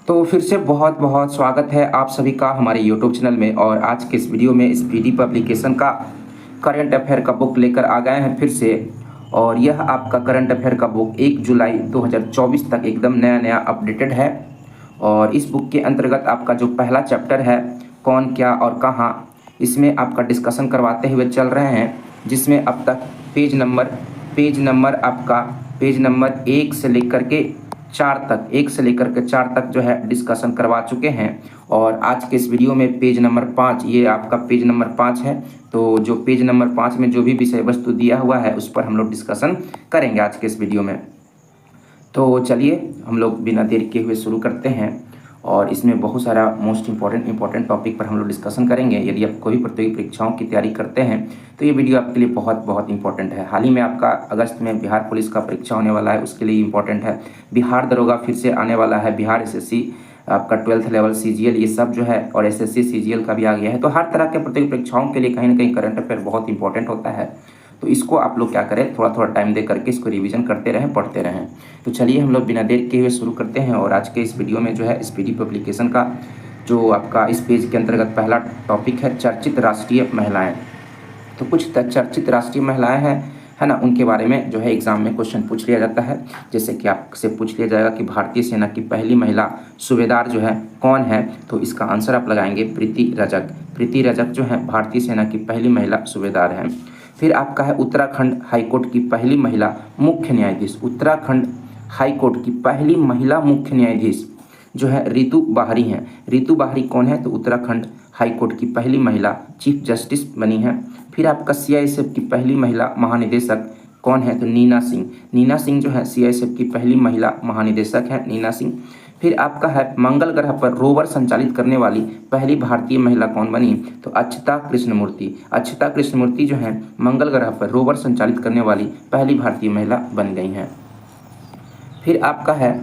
तो फिर से बहुत बहुत स्वागत है आप सभी का हमारे यूट्यूब चैनल में। और आज के इस वीडियो में स्पीडी पब्लिकेशन का करंट अफेयर का बुक लेकर आ गए हैं फिर से। और यह आपका करंट अफेयर का बुक 1 जुलाई 2024 तक एकदम नया नया अपडेटेड है। और इस बुक के अंतर्गत आपका जो पहला चैप्टर है कौन क्या और कहाँ, इसमें आपका डिस्कशन करवाते हुए चल रहे हैं, जिसमें अब तक पेज नंबर 1 से लेकर के 4 तक जो है डिस्कशन करवा चुके हैं। और आज के इस वीडियो में पेज नंबर 5, ये आपका पेज नंबर 5 है। तो जो पेज नंबर 5 में जो भी विषय वस्तु दिया हुआ है उस पर हम लोग डिस्कशन करेंगे आज के इस वीडियो में। तो चलिए हम लोग बिना देर किए हुए शुरू करते हैं। और इसमें बहुत सारा मोस्ट इंपॉर्टेंट टॉपिक पर हम लोग डिस्कशन करेंगे। यदि आप कोई प्रतियोगी परीक्षाओं की तैयारी करते हैं तो ये वीडियो आपके लिए बहुत बहुत इंपॉर्टेंट है। हाल ही में आपका अगस्त में बिहार पुलिस का परीक्षा होने वाला है, उसके लिए इंपॉर्टेंट है। बिहार दरोगा फिर से आने वाला है, बिहार एसएससी आपका 12th लेवल सीजीएल, ये सब जो है, और एसएससी सीजीएल का भी आ गया है। तो हर तरह के प्रतियोगी परीक्षाओं के लिए कहीं ना कहीं करंट अफेयर बहुत इंपॉर्टेंट होता है। तो इसको आप लोग क्या करें, थोड़ा थोड़ा टाइम दे करके इसको रिवीजन करते रहें, पढ़ते रहें। तो चलिए हम लोग बिना देर किए हुए शुरू करते हैं। और आज के इस वीडियो में जो है स्पीडी पब्लिकेशन का जो आपका इस पेज के अंतर्गत पहला टॉपिक है चर्चित राष्ट्रीय महिलाएं। तो कुछ चर्चित राष्ट्रीय महिलाएं हैं, है ना, उनके बारे में जो है एग्जाम में क्वेश्चन पूछ लिया जाता है। जैसे कि आपसे पूछ लिया जाएगा कि भारतीय सेना की पहली महिला सूबेदार जो है कौन है, तो इसका आंसर आप लगाएंगे प्रीति रजक। प्रीति रजक जो है भारतीय सेना की पहली महिला सूबेदार हैं। फिर आपका है उत्तराखंड हाईकोर्ट की पहली महिला मुख्य न्यायाधीश। उत्तराखंड हाईकोर्ट की पहली महिला मुख्य न्यायाधीश जो है रितु बाहरी हैं। रितु बाहरी कौन है, तो उत्तराखंड हाईकोर्ट की पहली महिला चीफ जस्टिस बनी है। फिर आपका सीआईएसएफ की पहली महिला महानिदेशक कौन है, तो नीना सिंह। नीना सिंह जो है सीआईएसएफ की पहली महिला महानिदेशक है, नीना सिंह। फिर आपका है मंगल ग्रह पर रोवर संचालित करने वाली पहली भारतीय महिला कौन बनी, तो अक्षता कृष्णमूर्ति। अक्षता कृष्णमूर्ति जो है मंगल ग्रह पर रोवर संचालित करने वाली पहली भारतीय महिला बन गई हैं। फिर आपका है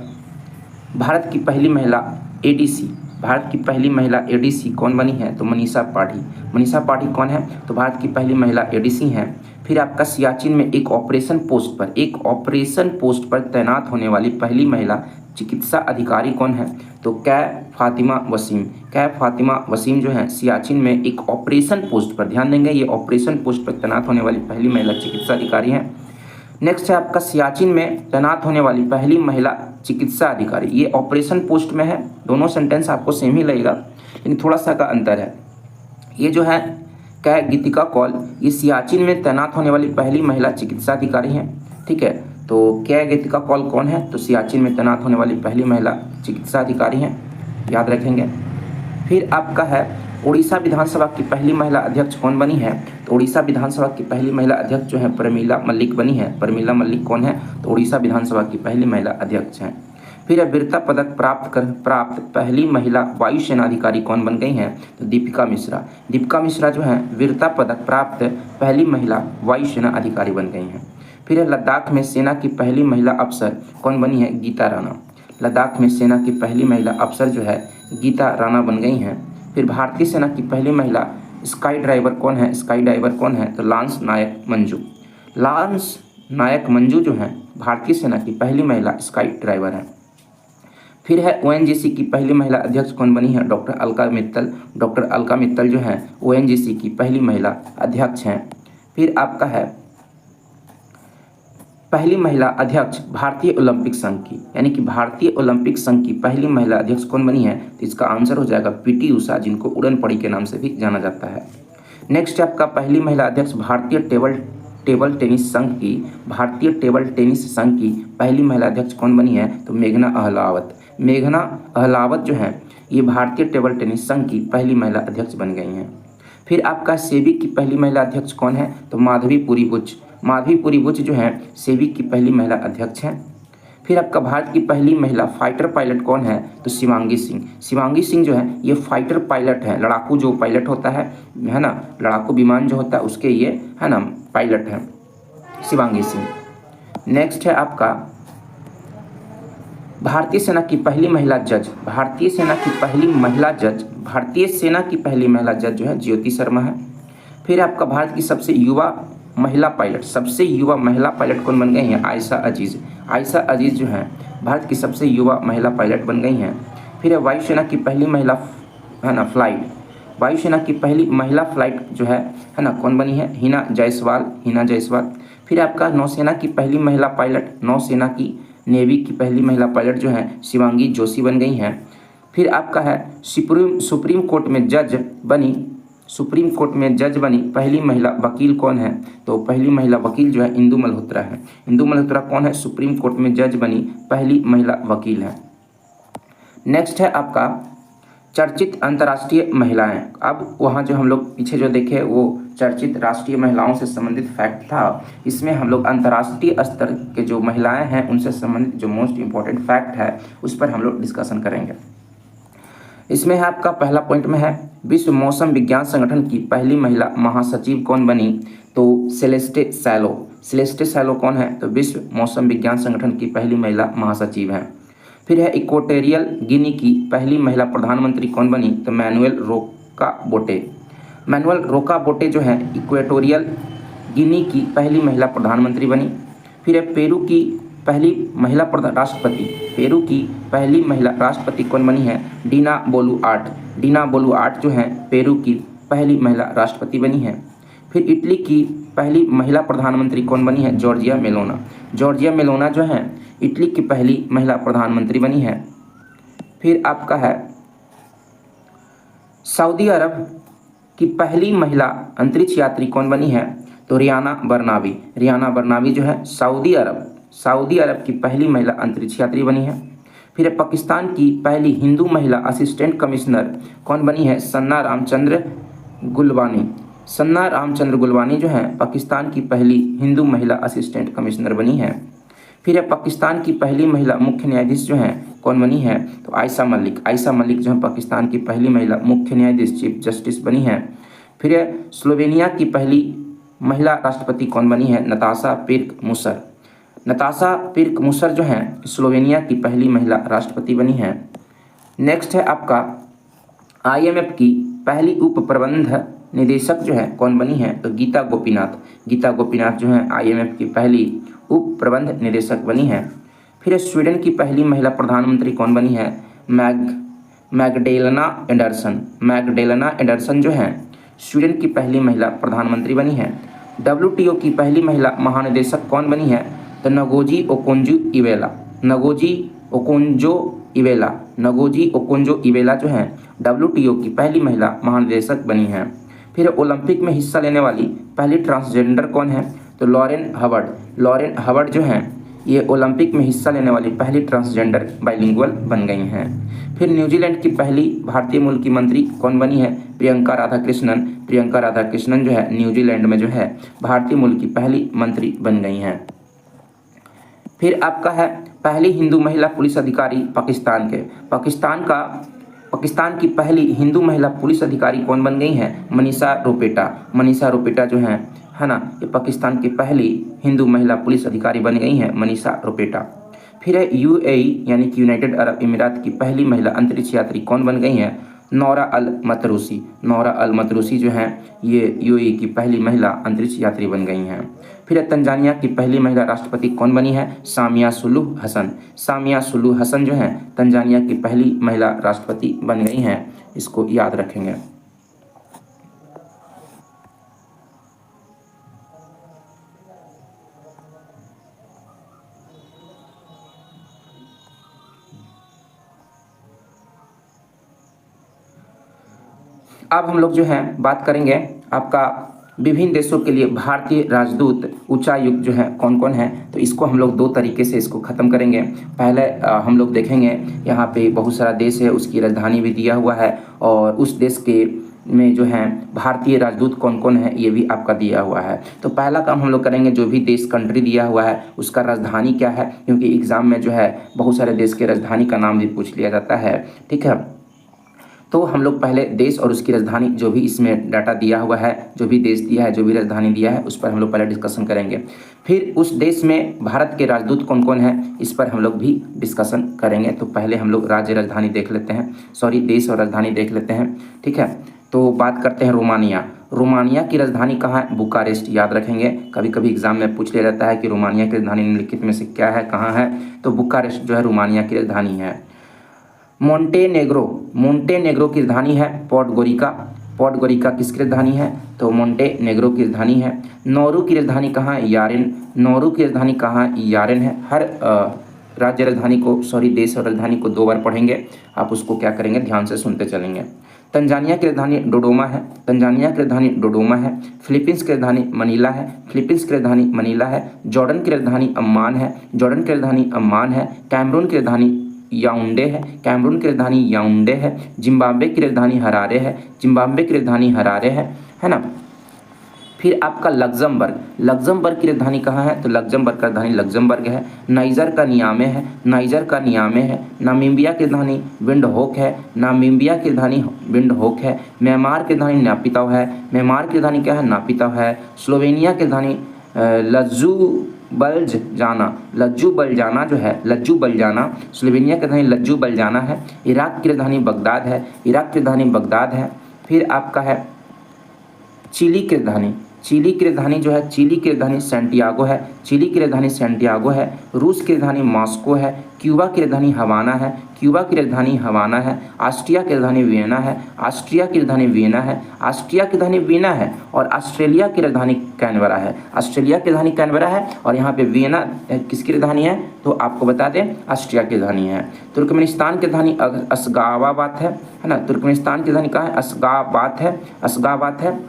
भारत की पहली महिला एडीसी। भारत की पहली महिला एडीसी कौन बनी है, तो मनीषा पाठी। मनीषा पाठी कौन है, तो भारत की पहली महिला एडीसी हैं। फिर आपका सियाचिन में एक ऑपरेशन पोस्ट पर तैनात होने वाली पहली महिला चिकित्सा अधिकारी कौन है, तो कैफ फातिमा वसीम। कैफ फातिमा वसीम जो है सियाचिन में एक ऑपरेशन पोस्ट पर, ध्यान देंगे, ये ऑपरेशन पोस्ट पर तैनात होने वाली पहली महिला चिकित्सा अधिकारी हैं। नेक्स्ट है आपका सियाचिन में तैनात होने वाली पहली महिला चिकित्सा अधिकारी। ये ऑपरेशन पोस्ट में है, दोनों सेंटेंस आपको सेम ही लगेगा लेकिन थोड़ा सा का अंतर है। ये जो है क्या है, गीतिका कौल, ये सियाचिन में तैनात होने वाली पहली महिला चिकित्सा अधिकारी हैं। ठीक है, तो क्या गीतिका कौल कौन है, तो सियाचिन में तैनात होने वाली पहली महिला चिकित्सा अधिकारी हैं, याद रखेंगे। फिर आपका है उड़ीसा विधानसभा की पहली महिला अध्यक्ष कौन बनी है, तो उड़ीसा विधानसभा की पहली महिला अध्यक्ष जो है प्रमीला मलिक बनी है। प्रमीला मलिक कौन है, तो उड़ीसा विधानसभा की पहली महिला अध्यक्ष हैं। फिर वीरता पदक प्राप्त पहली महिला वायुसेना अधिकारी कौन बन गई हैं, तो दीपिका मिश्रा। दीपिका मिश्रा जो है वीरता पदक प्राप्त पहली महिला वायुसेना अधिकारी बन गई हैं। फिर लद्दाख में सेना की पहली महिला अफसर कौन बनी है, गीता राणा। लद्दाख में सेना की पहली महिला अफसर जो है गीता राणा बन गई हैं। फिर भारतीय सेना की पहली महिला स्काई ड्राइवर कौन है, तो लांस नायक मंजू। लांस नायक मंजू जो है भारतीय सेना की पहली महिला स्काई ड्राइवर हैं। फिर है ओएनजीसी की पहली महिला अध्यक्ष कौन बनी है, डॉक्टर अलका मित्तल। डॉक्टर अलका मित्तल जो है ओएनजीसी की पहली महिला अध्यक्ष हैं। फिर आपका है पहली महिला अध्यक्ष भारतीय ओलंपिक संघ की, यानी कि भारतीय ओलंपिक संघ की पहली महिला अध्यक्ष कौन बनी है, तो इसका आंसर हो जाएगा पीटी उषा, जिनको उड़न पड़ी के नाम से भी जाना जाता है। नेक्स्ट आपका पहली महिला अध्यक्ष भारतीय टेबल टेनिस संघ की, भारतीय टेबल टेनिस संघ की पहली महिला अध्यक्ष कौन बनी है, तो मेघना अहलावत। मेघना अहलावत जो है ये भारतीय टेबल टेनिस संघ की पहली महिला अध्यक्ष बन गई हैं। फिर आपका सेबी की पहली महिला अध्यक्ष कौन है, तो माधवी पुरी बुच। माधवी पुरी बुच जो है सेबी की पहली महिला अध्यक्ष हैं। फिर आपका भारत की पहली महिला फाइटर पायलट कौन है, तो शिवांगी सिंह। शिवांगी सिंह जो है ये फाइटर पायलट है, लड़ाकू जो पायलट होता है ना, लड़ाकू विमान जो होता है उसके ये है ना पायलट हैं शिवांगी सिंह। नेक्स्ट है आपका भारतीय सेना की पहली महिला जज। भारतीय सेना की पहली महिला जज जो है ज्योति शर्मा है। फिर आपका भारत की सबसे युवा महिला पायलट कौन बन गई हैं, आयशा अजीज। आयशा अजीज जो हैं भारत की सबसे युवा महिला पायलट बन गई हैं। फिर है वायुसेना की पहली महिला है ना फ्लाइट, वायुसेना की पहली महिला फ्लाइट जो है ना कौन बनी है, हिना जायसवाल, हिना जायसवाल। फिर आपका नौसेना की पहली महिला पायलट, नौसेना की नेवी की पहली महिला पायलट जो है शिवांगी जोशी बन गई हैं। फिर आपका है सुप्रीम कोर्ट में जज बनी, सुप्रीम कोर्ट में जज बनी पहली महिला वकील कौन है, तो पहली महिला वकील जो है इंदु मल्होत्रा है। इंदु मल्होत्रा कौन है, सुप्रीम कोर्ट में जज बनी पहली महिला वकील है। नेक्स्ट है आपका चर्चित अंतर्राष्ट्रीय महिलाएं। अब वहाँ जो हम लोग पीछे जो देखे वो चर्चित राष्ट्रीय महिलाओं से संबंधित फैक्ट था, इसमें हम लोग अंतर्राष्ट्रीय स्तर के जो महिलाएं हैं उनसे संबंधित जो मोस्ट इंपॉर्टेंट फैक्ट है उस पर हम लोग डिस्कशन करेंगे। इसमें है आपका पहला पॉइंट में है विश्व मौसम विज्ञान संगठन की पहली महिला महासचिव कौन बनी, तो सेलेस्टे सैलो। सेलेस्टे सैलो कौन है, तो विश्व मौसम विज्ञान संगठन की पहली महिला महासचिव है। फिर है इक्वेटोरियल गिनी की पहली महिला प्रधानमंत्री कौन बनी, तो मैनुएल रोकाबोटे। मैनुएल रोकाबोटे जो है इक्वेटोरियल गिनी की पहली महिला प्रधानमंत्री बनी। फिर है पेरू की पहली महिला राष्ट्रपति, पेरू की पहली महिला राष्ट्रपति कौन बनी है, डीना बोलुआर्ट। डीना बोलुआर्ट जो है पेरू की पहली महिला राष्ट्रपति बनी है। फिर इटली की पहली महिला प्रधानमंत्री कौन बनी है, जॉर्जिया मेलोना। जॉर्जिया मेलोना जो है इटली की पहली महिला प्रधानमंत्री बनी है। फिर आपका है सऊदी अरब की पहली महिला अंतरिक्ष यात्री कौन बनी है, तो रियाना बरनावी। रियाना बरनावी जो है सऊदी अरब की पहली महिला अंतरिक्ष यात्री बनी है। फिर पाकिस्तान की पहली हिंदू महिला असिस्टेंट कमिश्नर कौन बनी है, सन्ना रामचंद्र गुलवानी। सन्ना रामचंद्र गुलवानी जो है पाकिस्तान की पहली हिंदू महिला असिस्टेंट कमिश्नर बनी है। फिर है पाकिस्तान की पहली महिला मुख्य न्यायाधीश जो है कौन बनी है, तो आयशा मलिक। आयशा मलिक जो है पाकिस्तान की पहली महिला मुख्य न्यायाधीश चीफ जस्टिस बनी है। फिर है स्लोवेनिया की पहली महिला राष्ट्रपति कौन बनी है, नताशा पिर्क मुसर। नताशा पिर्क मुसर जो है स्लोवेनिया की पहली महिला राष्ट्रपति बनी है। नेक्स्ट है आपका IMF की पहली उप प्रबंध निदेशक जो है कौन बनी है, तो गीता गोपीनाथ। गीता गोपीनाथ जो है IMF की पहली उप प्रबंध निदेशक बनी है। फिर स्वीडन की पहली महिला प्रधानमंत्री कौन बनी है, मैगडेलेना एंडरसन। मैगडेलेना एंडरसन जो है स्वीडन की पहली महिला प्रधानमंत्री बनी है। WTO की पहली महिला महानिदेशक कौन बनी है, तो Ngozi Okonjo Iweala. Ngozi Okonjo Iweala. Ngozi Okonjo Iweala जो है WTO की पहली महिला महानिदेशक बनी है। फिर ओलंपिक में हिस्सा लेने वाली पहली ट्रांसजेंडर कौन है, तो लॉरेन हवर्ड। लॉरेन हवर्ड जो है ये ओलंपिक में हिस्सा लेने वाली पहली ट्रांसजेंडर बाइलिंगुअल बन गई हैं। फिर न्यूजीलैंड की पहली भारतीय मूल की मंत्री कौन बनी है, प्रियंका राधाकृष्णन। प्रियंका राधाकृष्णन जो है न्यूजीलैंड में जो है भारतीय मूल की पहली मंत्री बन गई हैं। फिर आपका है पहली हिंदू महिला पुलिस अधिकारी पाकिस्तान के। पाकिस्तान की पहली हिंदू महिला पुलिस अधिकारी कौन बन गई है, मनीषा रोपेटा। मनीषा रोपेटा जो है ना ये पाकिस्तान की पहली हिंदू महिला पुलिस अधिकारी बन गई हैं, मनीषा रोपेटा। फिर है UAE यानी कि यूनाइटेड अरब अमीरात की पहली महिला अंतरिक्ष यात्री कौन बन गई हैं, नौरा अल मतरूसी। नौरा अल मतरूसी जो है ये UAE की पहली महिला अंतरिक्ष यात्री बन गई हैं। फिर तंजानिया की पहली महिला राष्ट्रपति कौन बनी है, सामिया सुलूह हसन। सामिया सुलूह हसन जो है तंजानिया की पहली महिला राष्ट्रपति बन गई हैं, इसको याद रखेंगे। अब हम लोग जो है बात करेंगे आपका विभिन्न देशों के लिए भारतीय राजदूत उच्चायुक्त जो है कौन कौन है, तो इसको हम लोग दो तरीके से इसको ख़त्म करेंगे। पहले हम लोग देखेंगे यहाँ पे बहुत सारा देश है, उसकी राजधानी भी दिया हुआ है और उस देश के में जो है भारतीय राजदूत कौन कौन है ये भी आपका दिया हुआ है। तो पहला काम हम लोग करेंगे जो भी देश कंट्री दिया हुआ है उसका राजधानी क्या है, क्योंकि एग्ज़ाम में जो है बहुत सारे देश के राजधानी का नाम भी पूछ लिया जाता है, ठीक है। तो हम लोग पहले देश और उसकी राजधानी जो भी इसमें डाटा दिया हुआ है, जो भी देश दिया है, जो भी राजधानी दिया है, उस पर हम लोग पहले डिस्कशन करेंगे। फिर उस देश में भारत के राजदूत कौन कौन है इस पर हम लोग भी डिस्कशन करेंगे। तो पहले हम लोग राज्य राजधानी देख लेते हैं, देश और राजधानी देख लेते हैं, ठीक है। तो बात करते हैं रोमानिया। रोमानिया की राजधानी कहाँ है, बुकारेस्ट। याद रखेंगे, कभी कभी एग्जाम में पूछ लिया जाता है कि रोमानिया की राजधानी निम्नलिखित में से क्या है, कहाँ है, तो बुकारेस्ट जो है रोमानिया की राजधानी है। मोंटेनेग्रो की राजधानी है पोर्टगोरिका। पोर्टगोरिका किसकी राजधानी है? तो मोंटेनेग्रो की राजधानी है। नौरू की राजधानी कहाँ है? यारेन। नौरू की राजधानी कहाँ है? यारेन है। हर राज्य राजधानी को देश और राजधानी को 2 बार पढ़ेंगे, आप उसको क्या करेंगे, ध्यान से सुनते चलेंगे। तंजानिया की राजधानी डोडोमा है। तंजानिया की राजधानी डोडोमा है। फिलीपींस की राजधानी मनीला है। फिलीपींस की राजधानी मनीला है। जॉर्डन की राजधानी अम्मान है। जॉर्डन की राजधानी अम्मान है। कैमरून की राजधानी याउंडे है। कैमरून की राजधानी याउंडे है। जिम्बाब्वे की राजधानी हरारे है। जिम्बाब्वे की राजधानी हरारे है ना। फिर आपका लग्जमबर्ग की राजधानी कहाँ है? तो लग्जमबर्ग का राजधानी लग्जमबर्ग है। नाइजर का नियामे है। नाइजर का नियामे है। नामीबिया की राजधानी विंडहोक है। नामीबिया की राजधानी विंडहोक है। म्यांमार की राजधानी नापिताव है। म्यांमार की राजधानी क्या है? नापिताव है। स्लोवेनिया की राजधानी लज्जुबलजाना जो है, लज्जुबलजाना, स्लोवेनिया की राजधानी लज्जुबलजाना है। इराक की राजधानी बगदाद है। इराक की राजधानी बगदाद है। फिर आपका है चिली की राजधानी जो है, चिली की राजधानी सैंटियागो है। चिली की राजधानी सैंटियागो है। रूस की राजधानी मॉस्को है। क्यूबा की राजधानी हवाना है। क्यूबा की राजधानी हवाना है। ऑस्ट्रिया की राजधानी वियना है। ऑस्ट्रिया की राजधानी वियना है। ऑस्ट्रिया की राजधानी वियना है। और ऑस्ट्रेलिया की राजधानी कैनबरा है। ऑस्ट्रेलिया की राजधानी कैनबरा है। और यहाँ पे वियना किसकी राजधानी है? तो आपको बता दें, ऑस्ट्रिया की राजधानी है। तुर्कमेनिस्तान की राजधानी अशगाबाद है ना। तुर्कमेनिस्तान की राजधानी कहाँ है? अशगाबाद है।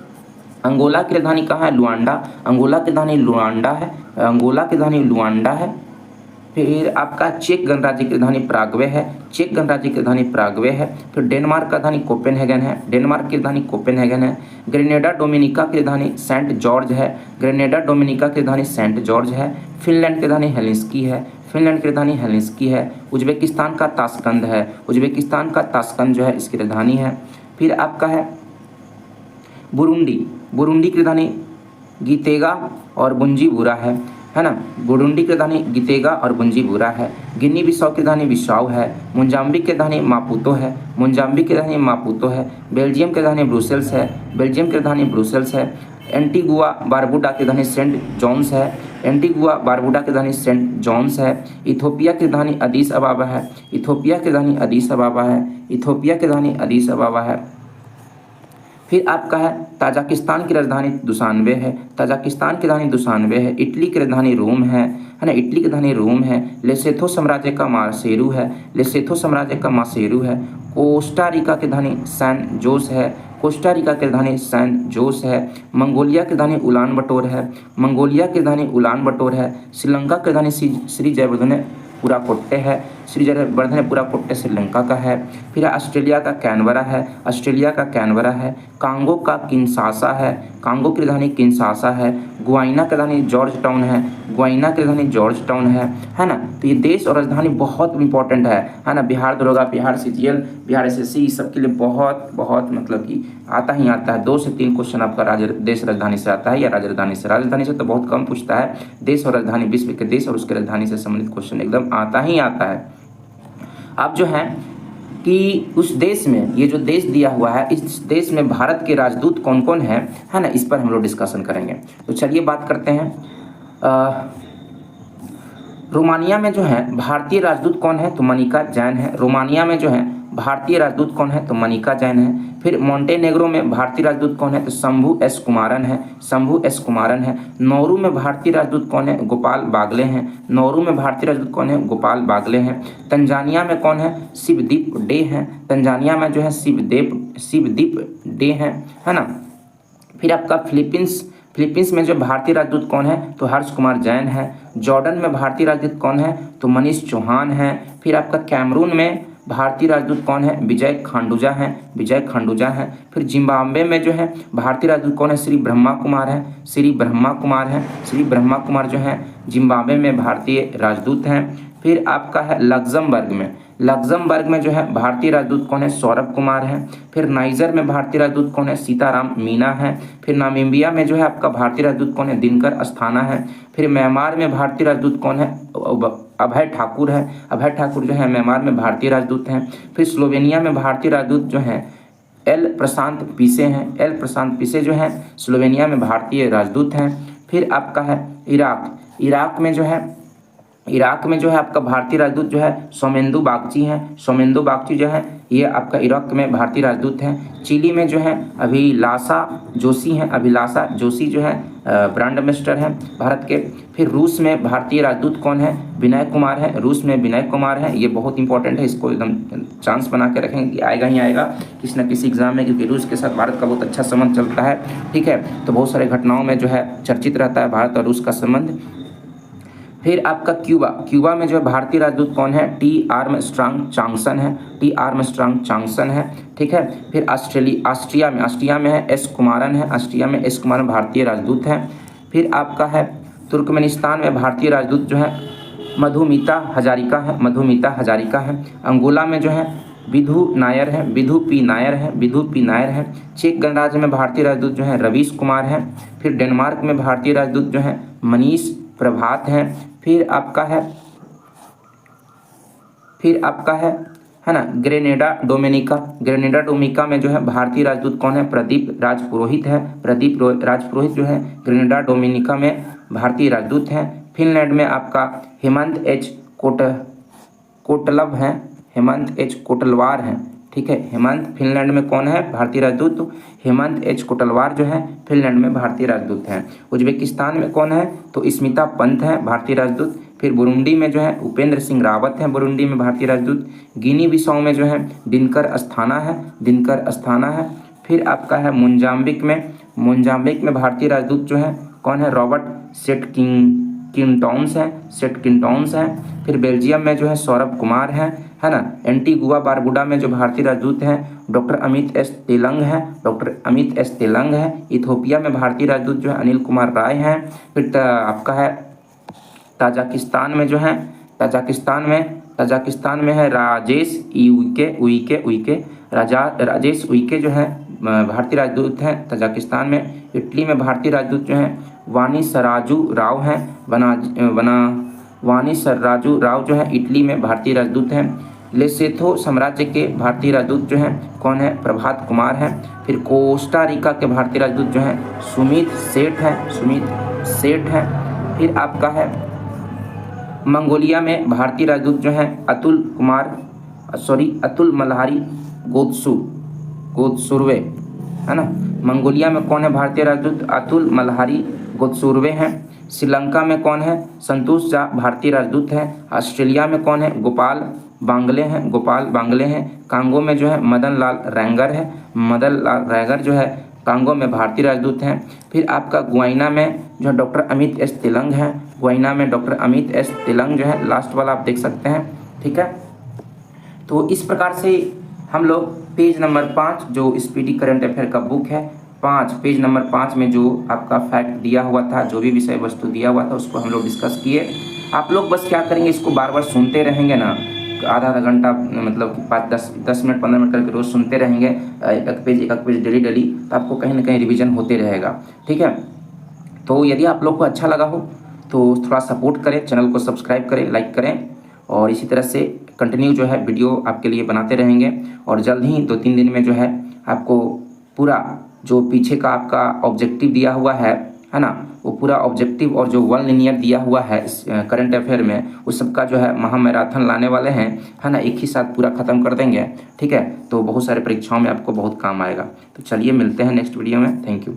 अंगोला की राजधानी कहाँ है? लुआंडा। अंगोला की राजधानी लुआंडा है। अंगोला की राजधानी लुआंडा है। फिर आपका चेक गणराज्य की राजधानी प्रागवे है। चेक गणराज्य की राजधानी प्रागवे है। फिर डेनमार्क का राजधानी कोपेनहेगन है। डेनमार्क की राजधानी कोपेनहेगन है। ग्रेनेडा डोमिनिका की राजधानी सेंट जॉर्ज है। ग्रेनेडा डोमिनिका की राजधानी सेंट जॉर्ज है। फिनलैंड की राजधानी हेलिंस्की है। फिनलैंड की राजधानी हेलिंस्की है। उज्बेकिस्तान का ताशकंद है। उज्बेकिस्तान का ताशकंद जो है इसकी राजधानी है। फिर आपका है बुरुंडी की राजधानी गीतेगा और बुंजीबुरा है ना। बुरुंडी की राजधानी गीतेगा और बुंजीबुरा है। गिनी बिसाऊ की राजधानी बिसाऊ है। मोजाम्बिक की राजधानी मापुतो है। मोजाम्बिक की राजधानी मापुतो है। बेल्जियम की राजधानी ब्रुसेल्स है। बेल्जियम की राजधानी ब्रुसेल्स है। एंटीगुआ बारबुडा की राजधानी सेंट जॉन्स है। एंटीगुआ बारबुडा की राजधानी सेंट जॉन्स है। इथोपिया की राजधानी अदीस अबाबा है। इथोपिया की राजधानी अदीस अबाबा है। इथोपिया की राजधानी अदीस अबाबा है। फिर आपका है ताजिकिस्तान की राजधानी दुशानबे है। ताजिकिस्तान की राजधानी दुशानबे है। इटली की राजधानी रोम है ना। इटली की राजधानी रोम है। लेसेथो साम्राज्य का मासेरू है। लेसेथो साम्राज्य का मासेरू है। कोस्टा रिका की राजधानी सैन जोस है। कोस्टा रिका की राजधानी सैन जोस है। मंगोलिया की राजधानी उलान बटोर है। मंगोलिया की राजधानी उलान बटोर है। श्रीलंका की राजधानी श्री जयवर्धनेपुरा कोट्टे है। श्री जयवर्धनेपुरा कोट्टे श्रीलंका का है। फिर ऑस्ट्रेलिया का कैनबरा है। ऑस्ट्रेलिया का कैनबरा है। कांगो का किंशासा है। कांगो की राजधानी किंशासा है। गुयाना की राजधानी जॉर्ज टाउन है। गुयाना की राजधानी जॉर्ज टाउन है ना। तो ये देश और राजधानी बहुत इंपॉर्टेंट है ना। बिहार दरोगा, बिहार सीजीएल, बिहार एसएससी सबके लिए बहुत मतलब कि आता है। 2 से 3 क्वेश्चन आपका देश राजधानी से आता है या राजधानी से। राजधानी से तो बहुत कम पूछता है। देश और राजधानी, विश्व के देश और उसके राजधानी से संबंधित क्वेश्चन एकदम आता है। अब जो है कि उस देश में, ये जो देश दिया हुआ है, इस देश में भारत के राजदूत कौन कौन है ना, इस पर हम लोग डिस्कशन करेंगे। तो चलिए बात करते हैं। रोमानिया में जो है भारतीय राजदूत कौन है? तो मनिका जैन है। रोमानिया में जो है भारतीय राजदूत कौन है? तो मनिका जैन है। फिर मोंटेनेग्रो में भारतीय राजदूत कौन है? तो शंभू एस कुमारन है। शंभू एस कुमारन है। नौरू में भारतीय राजदूत कौन है? गोपाल बागले हैं। नौरू में भारतीय राजदूत कौन है? गोपाल बागले हैं। तंजानिया में कौन है? शिवदीप डे हैं। तंजानिया में जो है शिवदीप डे है ना। फिर आपका फिलीपींस में जो भारतीय राजदूत कौन है? तो हर्ष कुमार जैन है। जॉर्डन में भारतीय राजदूत कौन है? तो मनीष चौहान है। फिर आपका कैमरून में भारतीय राजदूत कौन है? विजय खांडूजा है। फिर जिम्बाब्वे में जो है भारतीय राजदूत कौन है? श्री ब्रह्मा कुमार है। श्री ब्रह्मा कुमार जो है जिम्बाब्वे में भारतीय राजदूत हैं। फिर आपका है लग्जमबर्ग में जो है भारतीय राजदूत कौन है? सौरभ कुमार है। फिर नाइजर में भारतीय राजदूत कौन है? सीताराम मीना है। फिर नामीबिया में जो है आपका भारतीय राजदूत कौन है? दिनकर अस्थाना है। फिर म्यांमार में भारतीय राजदूत कौन है? अभय ठाकुर है। अभय ठाकुर जो है म्यांमार में भारतीय राजदूत हैं। फिर स्लोवेनिया में भारतीय राजदूत जो हैं एल प्रशांत पीसे हैं। एल प्रशांत पीसे जो हैं स्लोवेनिया में भारतीय राजदूत हैं। फिर आपका है इराक में जो है इराक में जो है आपका भारतीय राजदूत जो है सोमेंदु बागची हैं। सोमेंदु बागची जो है ये आपका इराक में भारतीय राजदूत हैं। चिली में जो है अभिलाषा जोशी हैं। अभिलाषा जोशी जो है ब्रांड एम्बेसडर हैं भारत के। फिर रूस में भारतीय राजदूत कौन है? विनय कुमार है। रूस में विनय कुमार है। ये बहुत इंपॉर्टेंट है, इसको एकदम चांस बना के रखेंगे कि आएगा ही आएगा किसी न किसी एग्जाम में, क्योंकि रूस के साथ भारत का बहुत अच्छा संबंध चलता है। ठीक है, तो बहुत सारे घटनाओं में जो है चर्चित रहता है भारत और रूस का संबंध। फिर आपका क्यूबा। क्यूबा में जो है भारतीय राजदूत कौन है? टी आर्मस्ट्रांग चांगसन है। टी आर्मस्ट्रांग चांगसन है। ठीक है। फिर ऑस्ट्रिया में है एस कुमारन है। ऑस्ट्रिया में एस कुमारन भारतीय राजदूत हैं। फिर आपका है तुर्कमेनिस्तान में भारतीय राजदूत जो है मधुमिता हजारिका है। मधुमिता हजारिका है। अंगोला में जो है विधु नायर है। विधु पी नायर है। विधु पी नायर है। चेक गणराज्य में भारतीय राजदूत जो है रवीश कुमार है। फिर डेनमार्क में भारतीय राजदूत जो है मनीष प्रभात हैं। फिर आपका है ना ग्रेनेडा डोमिनिका। ग्रेनेडा डोमिनिका में जो है भारतीय राजदूत कौन है? प्रदीप राजपुरोहित है। प्रदीप राजपुरोहित जो है ग्रेनेडा डोमिनिका में भारतीय राजदूत हैं। फिनलैंड में आपका हेमंत एच कोटलव हैं। हेमंत एच कोटलवार हैं। ठीक है, हेमंत फिनलैंड में कौन है? भारतीय राजदूत। तो हेमंत एच कोटलवार जो है फिनलैंड में भारतीय राजदूत हैं। उज्बेकिस्तान में कौन है? तो स्मिता पंत है भारतीय राजदूत। फिर बुरुंडी में जो है उपेंद्र सिंह रावत हैं बुरुंडी में भारतीय राजदूत। गिनी बिसाऊ में जो है दिनकर अस्थाना है। दिनकर अस्थाना है। फिर आपका है मोजाम्बिक में भारतीय राजदूत जो है कौन है? रॉबर्ट सेटकिंटॉन्स हैं। फिर बेल्जियम में जो है सौरभ कुमार हैं, है ना। एंटीगुआ बारबुडा में जो भारतीय राजदूत हैं डॉक्टर अमित एस तेलंग है। इथोपिया में भारतीय राजदूत जो है अनिल कुमार राय हैं। फिर आपका है ताजिकिस्तान में है राजेश उइके। राजेश उइके जो है भारतीय राजदूत हैं ताजिकिस्तान में। इटली में भारतीय राजदूत जो हैं वानी सराजू राव हैं। वानी सराजू राव जो है इटली में भारतीय राजदूत हैं। लेसेथो साम्राज्य के भारतीय राजदूत जो हैं कौन है? प्रभात कुमार हैं। फिर कोस्टा रिका के भारतीय राजदूत जो हैं सुमित सेठ हैं। फिर आपका है मंगोलिया में भारतीय राजदूत जो हैं अतुल मल्हारी गोत्सुर्वे, है ना। मंगोलिया में कौन है भारतीय राजदूत? अतुल मल्हारी गोत्सुर्वे हैं। श्रीलंका में कौन है? संतोष झा भारतीय राजदूत हैं। ऑस्ट्रेलिया में कौन है? गोपाल बांगले हैं। कांगो में जो है मदन लाल रैगर जो है कांगो में भारतीय राजदूत हैं। फिर आपका गुयाना में जो डॉक्टर अमित एस तेलंग हैं। गुयाना में डॉक्टर अमित एस तेलंग जो है लास्ट वाला आप देख सकते हैं। ठीक है, तो इस प्रकार से हम लोग पेज नंबर 5 जो स्पीडी करंट अफेयर का बुक है पेज नंबर 5 में जो आपका फैक्ट दिया हुआ था, जो भी विषय वस्तु दिया हुआ था उसको हम लोग डिस्कस किए। आप लोग बस क्या करेंगे, इसको बार बार सुनते रहेंगे ना, आधा घंटा मतलब 10 मिनट 15 मिनट करके रोज़ सुनते रहेंगे एक पेज डेली, तो आपको कहीं ना कहीं रिवीजन होते रहेगा। ठीक है, तो यदि आप लोग को अच्छा लगा हो तो थोड़ा सपोर्ट करें, चैनल को सब्सक्राइब करें, लाइक करें, और इसी तरह से कंटिन्यू जो है वीडियो आपके लिए बनाते रहेंगे। और जल्द ही 2-3 दिन में जो है आपको पूरा जो पीछे का आपका ऑब्जेक्टिव दिया हुआ है ना, वो पूरा ऑब्जेक्टिव और जो 1 लिनियर दिया हुआ है इस करंट अफेयर में, उस सबका जो है महामैराथन लाने वाले हैं, है ना। एक ही साथ पूरा ख़त्म कर देंगे। ठीक है, तो बहुत सारे परीक्षाओं में आपको बहुत काम आएगा। तो चलिए मिलते हैं नेक्स्ट वीडियो में। Thank you.